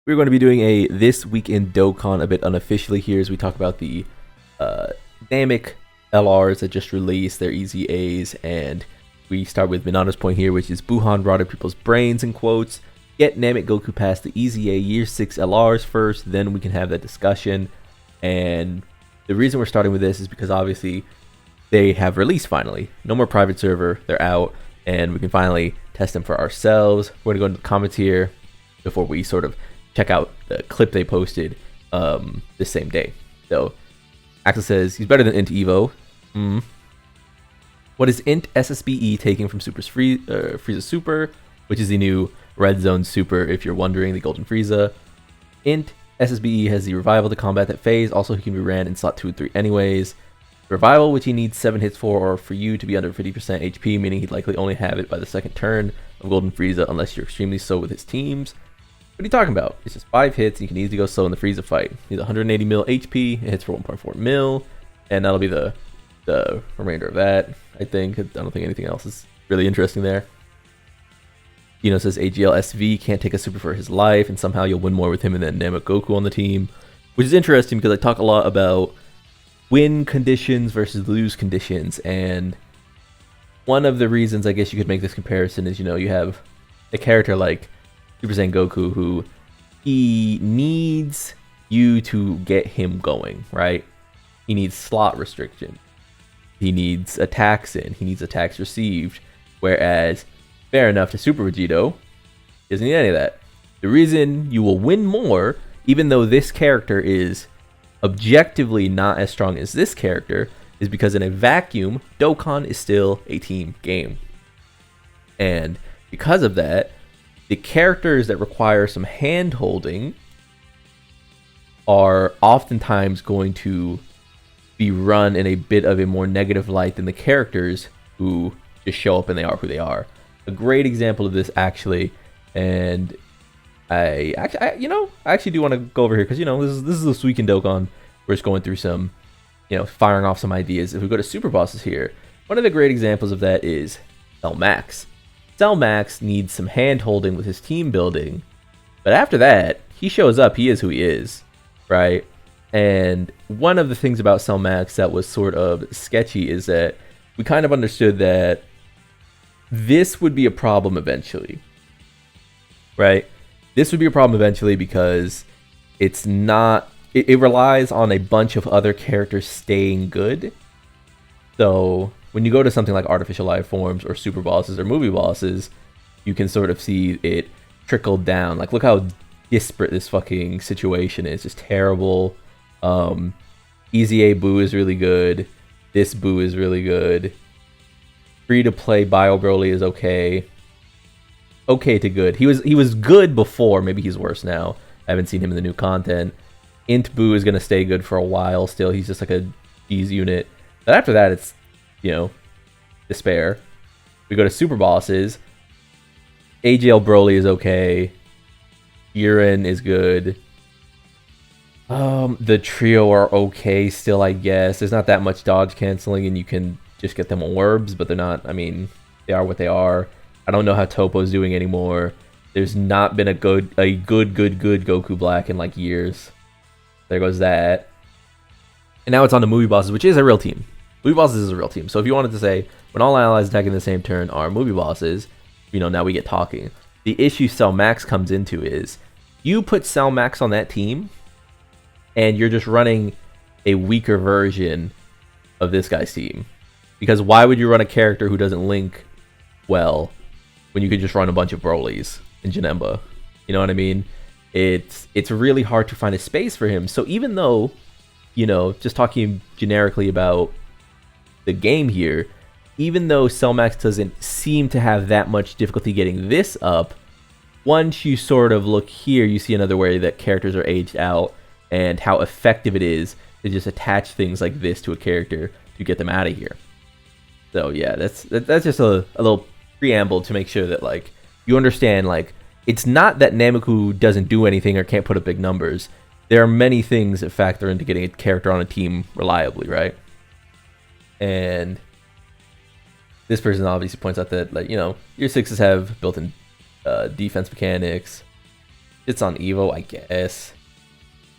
We're going to be doing a This Week in Dokkan a bit unofficially here as we talk about the Namek LRs that just released their EZAs, and we start with Minato's point here, which is Buhan rotted people's brains in quotes. Get Namek Goku past the EZA Year 6 LRs first, then we can have that discussion. And the reason we're starting with this is because obviously they have released finally. No more private server, they're out, and we can finally test them for ourselves. We're going to go into the comments here before we sort of check out the clip they posted this same day. So Axel says he's better than Int Evo. What is Int SSBE taking from Super's Frieza Super, which is the new Red Zone Super, if you're wondering, the Golden Frieza. Int SSBE has the Revival to combat that phase. Also, he can be ran in slot 2 and 3 anyways. Revival, which he needs 7 hits for, or for you to be under 50% HP, meaning he'd likely only have it by the second turn of Golden Frieza unless you're extremely slow with his teams. What are you talking about? It's just 5 hits, and you can easily go slow in the Frieza fight. He's 180 mil HP, it hits for 1.4 mil, and that'll be the remainder of that, I think. I don't think anything else is really interesting there. Dino says AGL SV can't take a super for his life, and somehow you'll win more with him and then Namek Goku on the team, which is interesting because I talk a lot about win conditions versus lose conditions, and one of the reasons I guess you could make this comparison is, you have a character like Super Saiyan Goku who he needs you to get him going, right? He needs slot restriction. He needs attacks in. He needs attacks received. Whereas, fair enough to Super Vegito, doesn't need any of that. The reason you will win more, even though this character is objectively not as strong as this character, is because in a vacuum, Dokkan is still a team game. And because of that, the characters that require some hand-holding are oftentimes going to be run in a bit of a more negative light than the characters who just show up and they are who they are. A great example of this, actually, and I actually do want to go over here because this is This Week in Dokkan. We're just going through some, firing off some ideas. If we go to Super Bosses here, one of the great examples of that is Cell Max. Cell Max needs some hand holding with his team building, but after that, he shows up. He is who he is, right? And one of the things about Cell Max that was sort of sketchy is that we kind of understood that this would be a problem eventually, right? This would be a problem eventually because it's not. It relies on a bunch of other characters staying good. So when you go to something like Artificial Life Forms or Super Bosses or Movie Bosses, you can sort of see it trickle down. Like, look how disparate this fucking situation is. Just terrible. EZA Boo is really good. This Boo is really good. Free-to-play Bio Broly is okay. Okay to good. He was good before. Maybe he's worse now. I haven't seen him in the new content. Int Boo is going to stay good for a while still. He's just like a G's unit. But after that, it's, despair. We go to Super Bosses. AGL Broly is okay. Urine is good. The trio are okay still, I guess. There's not that much dodge canceling, and you can just get them orbs, but they're not, they are what they are. I don't know how Topo's doing anymore. There's not been a good Goku Black in like years. There goes that. And now it's on the Movie Bosses, which is a real team. Movie Bosses is a real team. So if you wanted to say, when all allies attacking the same turn are Movie Bosses, now we get talking. The issue Cell Max comes into is, you put Cell Max on that team, and you're just running a weaker version of this guy's team. Because why would you run a character who doesn't link well when you could just run a bunch of Brolys in Janemba? You know what I mean? It's really hard to find a space for him. So even though, just talking generically about the game here, even though Cell Max doesn't seem to have that much difficulty getting this up, once you sort of look here, you see another way that characters are aged out and how effective it is to just attach things like this to a character to get them out of here. So yeah, that's just a little preamble to make sure that you understand it's not that Nameku doesn't do anything or can't put up big numbers. There are many things that factor into getting a character on a team reliably, right? And this person obviously points out that, Year 6s have built-in defense mechanics. it's on Evo, I guess.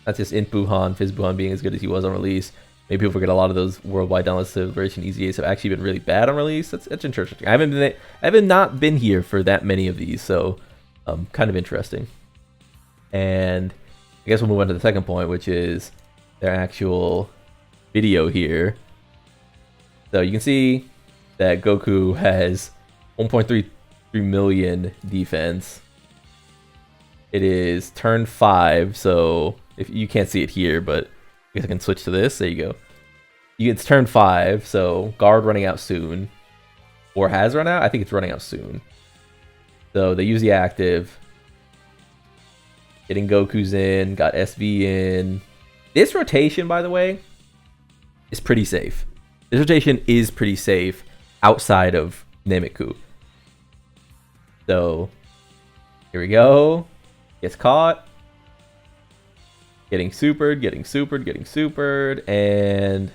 That's just Int Buhan, Fizz Buhan being as good as he was on release. Maybe people forget a lot of those worldwide download celebration EZAs have actually been really bad on release. That's interesting. I haven't not been here for that many of these, so kind of interesting. And I guess we'll move on to the second point, which is their actual video here. So you can see that Goku has 1.33 million defense. It is turn 5, so if you can't see it here, but I guess I can switch to this. There you go. It's turn 5, so guard running out soon. Or has run out? I think it's running out soon. So they use the active. Getting Goku's in, got SV in. This rotation, by the way, is pretty safe. This rotation is pretty safe outside of Nameku. So here we go. Gets caught. Getting supered, and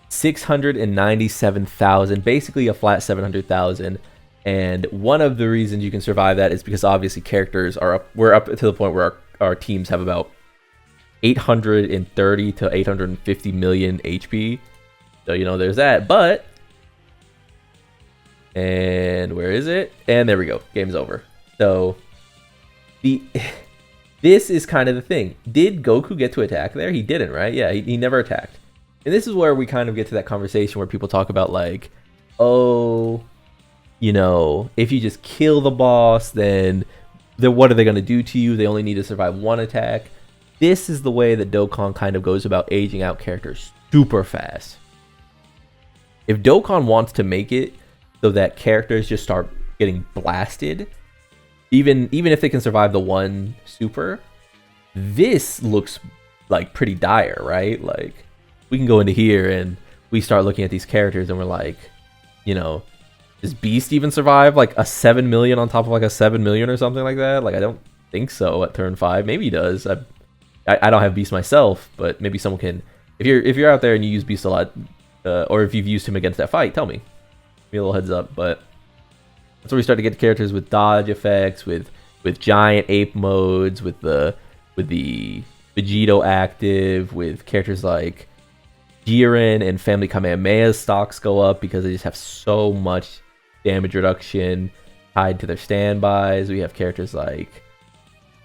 697,000, basically a flat 700,000. And one of the reasons you can survive that is because obviously characters are up. We're up to the point where our teams have about 830 to 850 million HP. So, you know, there's that. But, and where is it? And there we go. Game's over. So, this is kind of the thing. Did Goku get to attack there? He didn't, right? Yeah, he never attacked. And this is where we kind of get to that conversation where people talk about like, oh, you know, if you just kill the boss, then what are they going to do to you? They only need to survive one attack. This is the way that Dokkan kind of goes about aging out characters super fast. If Dokkan wants to make it so that characters just start getting blasted, even if they can survive the one super, this looks like pretty dire, right? Like, we can go into here and we start looking at these characters and we're like, you know, does Beast even survive like a 7 million on top of like a 7 million or something like that? Like, I don't think so at turn 5. Maybe he does. I don't have Beast myself, but maybe someone can. If you're out there and you use Beast a lot, or if you've used him against that fight, tell me. Give me a little heads up. But that's where we start to get characters with dodge effects, with giant ape modes, with the Vegito active, with characters like Jiren and Family Kamehameha's stocks go up because they just have so much damage reduction tied to their standbys. We have characters like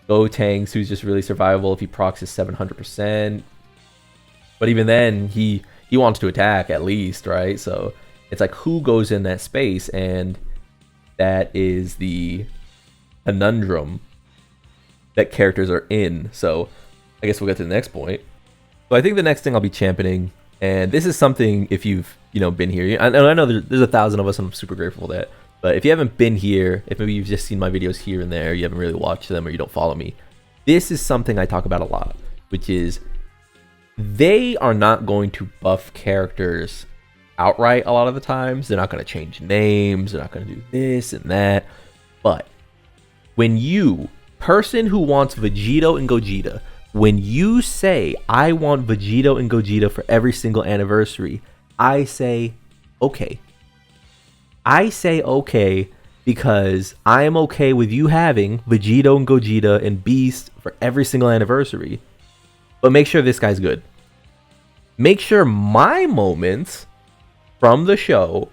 Gotenks, who's just really survivable if he procs his 700%. But even then, he wants to attack at least, right? So it's like, who goes in that space? And that is the conundrum that characters are in. So I guess we'll get to the next point. So I think the next thing I'll be championing, and this is something, if you've been here, I know there's 1,000 of us, and I'm super grateful for that. But if you haven't been here, if maybe you've just seen my videos here and there, you haven't really watched them, or you don't follow me, this is something I talk about a lot, which is they are not going to buff characters outright a lot of the times. They're not going to change names. They're not going to do this and that. But when you, person who wants Vegito and Gogeta, when you say, I want Vegito and Gogeta for every single anniversary, I say, okay. I say okay because I am okay with you having Vegito and Gogeta and Beast for every single anniversary. But make sure this guy's good. Make sure my moments from the show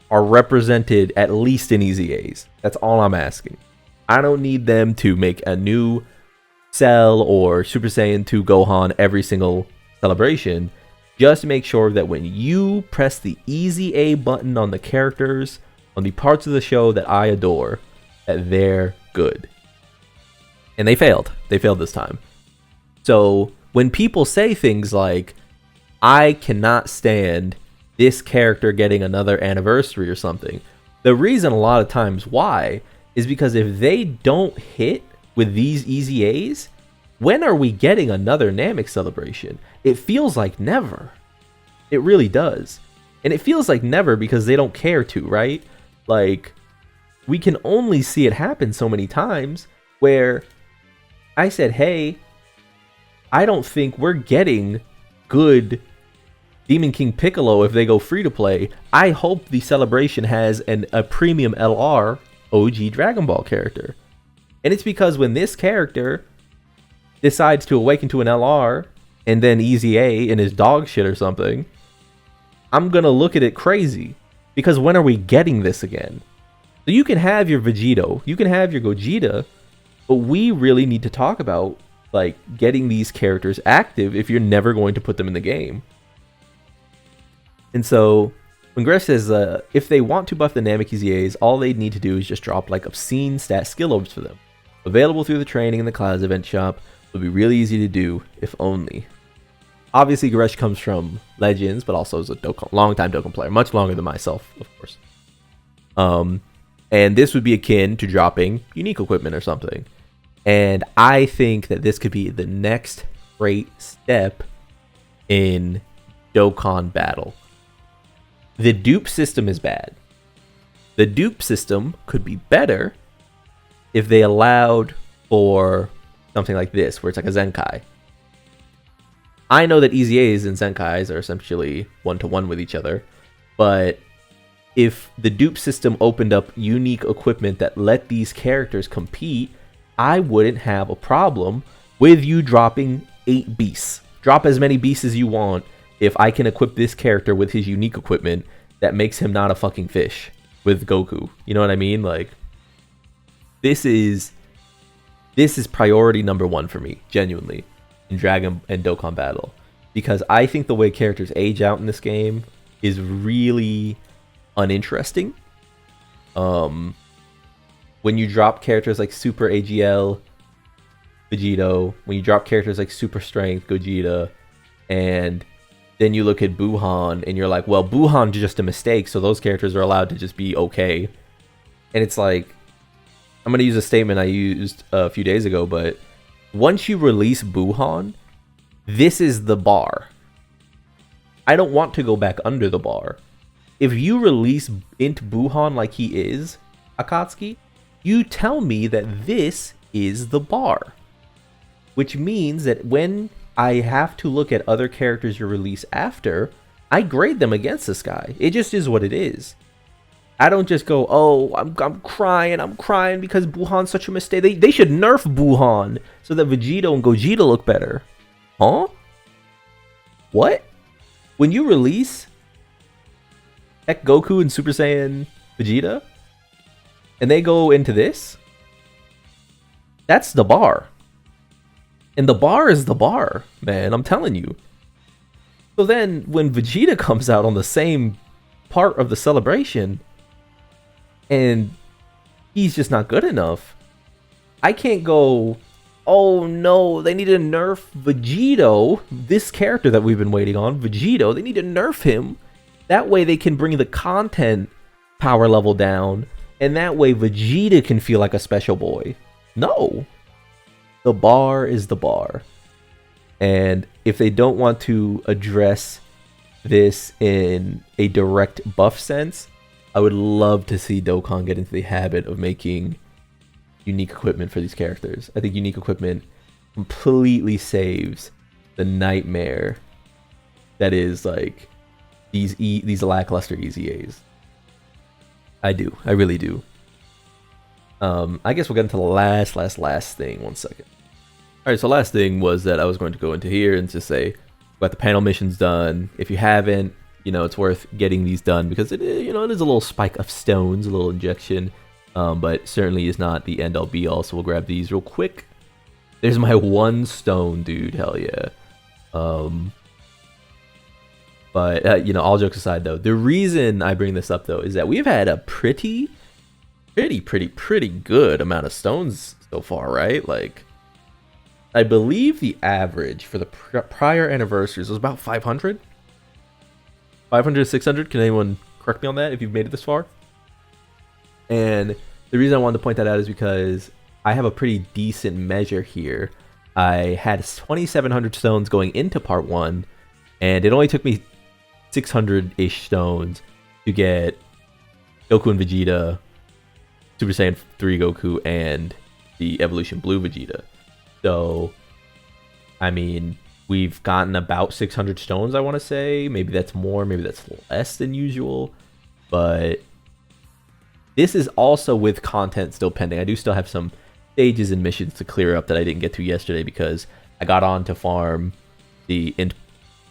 are represented at least in EZAs. That's all I'm asking. I don't need them to make a new Cell or Super Saiyan 2 Gohan every single celebration. Just make sure that when you press the EZA button on the characters, on the parts of the show that I adore, that they're good. And they failed. They failed this time. So when people say things like, I cannot stand this character getting another anniversary or something, the reason a lot of times why is because if they don't hit with these EZAs, when are we getting another Namek celebration? It feels like never. It really does. And it feels like never because they don't care to, right? Like, we can only see it happen so many times where I said, hey, I don't think we're getting good Demon King Piccolo if they go free to play. I hope the celebration has a premium LR OG Dragon Ball character. And it's because when this character decides to awaken to an LR and then EZA in his dog shit or something, I'm gonna look at it crazy. Because when are we getting this again? So you can have your Vegito, you can have your Gogeta, but we really need to talk about like getting these characters active if you're never going to put them in the game. And so when Gresh says if they want to buff the Namek EZAs, all they need to do is just drop like obscene stat skill orbs for them. Available through the training in the Clouds event shop. Would be really easy to do if only. Obviously Gresh comes from Legends, but also is a long-time Dokkan player, much longer than myself, of course. And this would be akin to dropping unique equipment or something. And I think that this could be the next great step in Dokkan Battle. The dupe system is bad. The dupe system could be better if they allowed for something like this, where it's like a Zenkai. I know that EZAs and Zenkais are essentially one-to-one with each other, but if the dupe system opened up unique equipment that let these characters compete, I wouldn't have a problem with you dropping 8 beasts. Drop as many beasts as you want if I can equip this character with his unique equipment that makes him not a fucking fish with Goku. You know what I mean? Like, this is priority number 1 for me, genuinely, in Dragon and Dokkan Battle. Because I think the way characters age out in this game is really uninteresting. When you drop characters like Super AGL, Vegito, when you drop characters like Super Strength, Gogeta, and then you look at Buhan and you're like, well, Buhan's just a mistake, so those characters are allowed to just be okay. And it's like, I'm going to use a statement I used a few days ago, but once you release Buhan, this is the bar. I don't want to go back under the bar. If you release Int Buhan like he is, Akatsuki, you tell me that this is the bar. Which means that when I have to look at other characters you release after, I grade them against this guy. It just is what it is. I don't just go, oh, I'm crying because Buhan's such a mistake. They should nerf Buhan so that Vegito and Gogeta look better. Huh? What? When you release Heck Goku and Super Saiyan Vegeta, and they go into this, that's the bar. And the bar is the bar, man, I'm telling you. So then, when Vegeta comes out on the same part of the celebration, and he's just not good enough, I can't go, oh no, they need to nerf Vegito, this character that we've been waiting on, Vegito, they need to nerf him. That way they can bring the content power level down, and that way Vegeta can feel like a special boy. No. The bar is the bar. And if they don't want to address this in a direct buff sense, I would love to see Dokkan get into the habit of making unique equipment for these characters. I think unique equipment completely saves the nightmare that is like these lackluster EZAs. I do. I really do. I guess we'll get into the last thing. 1 second. Alright, so last thing was that I was going to go into here and just say, got the panel missions done. If you haven't, you know, it's worth getting these done because it is, you know, it is a little spike of stones, a little injection, but certainly is not the end-all be-all. So we'll grab these real quick. There's my 1 stone, dude. Hell yeah. But you know, all jokes aside, though, the reason I bring this up though is that we've had a pretty good amount of stones so far, right? Like, I believe the average for the prior anniversaries was about 500? 500 to 600? Can anyone correct me on that if you've made it this far? And the reason I wanted to point that out is because I have a pretty decent measure here. I had 2,700 stones going into part 1, and it only took me 600-ish stones to get Goku and Vegeta, Super Saiyan 3 Goku, and the Evolution Blue Vegeta. So, I mean, we've gotten about 600 stones, I want to say. Maybe that's more, maybe that's less than usual. But this is also with content still pending. I do still have some stages and missions to clear up that I didn't get to yesterday because I got on to farm the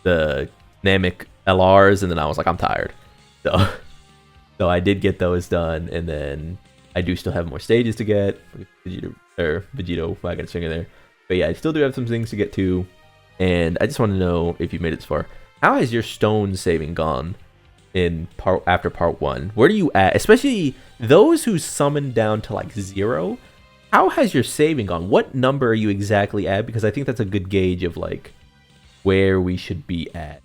Namek LRs, and then I was like, I'm tired. So I did get those done, and then I do still have more stages to get. Vegito wagging his finger there. But yeah, I still do have some things to get to, and I just want to know if you've made it this far. How has your stone saving gone after part 1? Where do you at? Especially those who summoned down to like 0. How has your saving gone? What number are you exactly at? Because I think that's a good gauge of like where we should be at,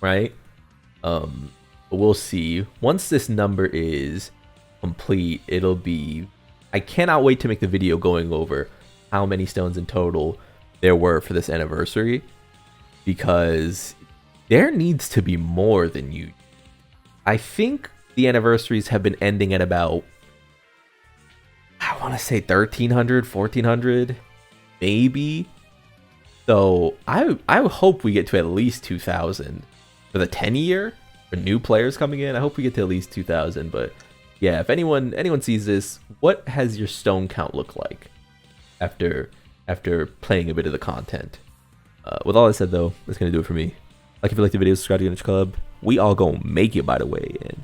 right? But we'll see. Once this number is complete, it'll be... I cannot wait to make the video going over how many stones in total there were for this anniversary, because there needs to be more than you. I think the anniversaries have been ending at about, I want to say 1,300, 1,400, maybe. So I hope we get to at least 2,000 for the 10-year for new players coming in. I hope we get to at least 2,000. But yeah, if anyone sees this, what has your stone count look like after playing a bit of the content? With all that said, though, that's gonna do it for me. Like if you like the video, subscribe to the Club. We all gonna make it, by the way, and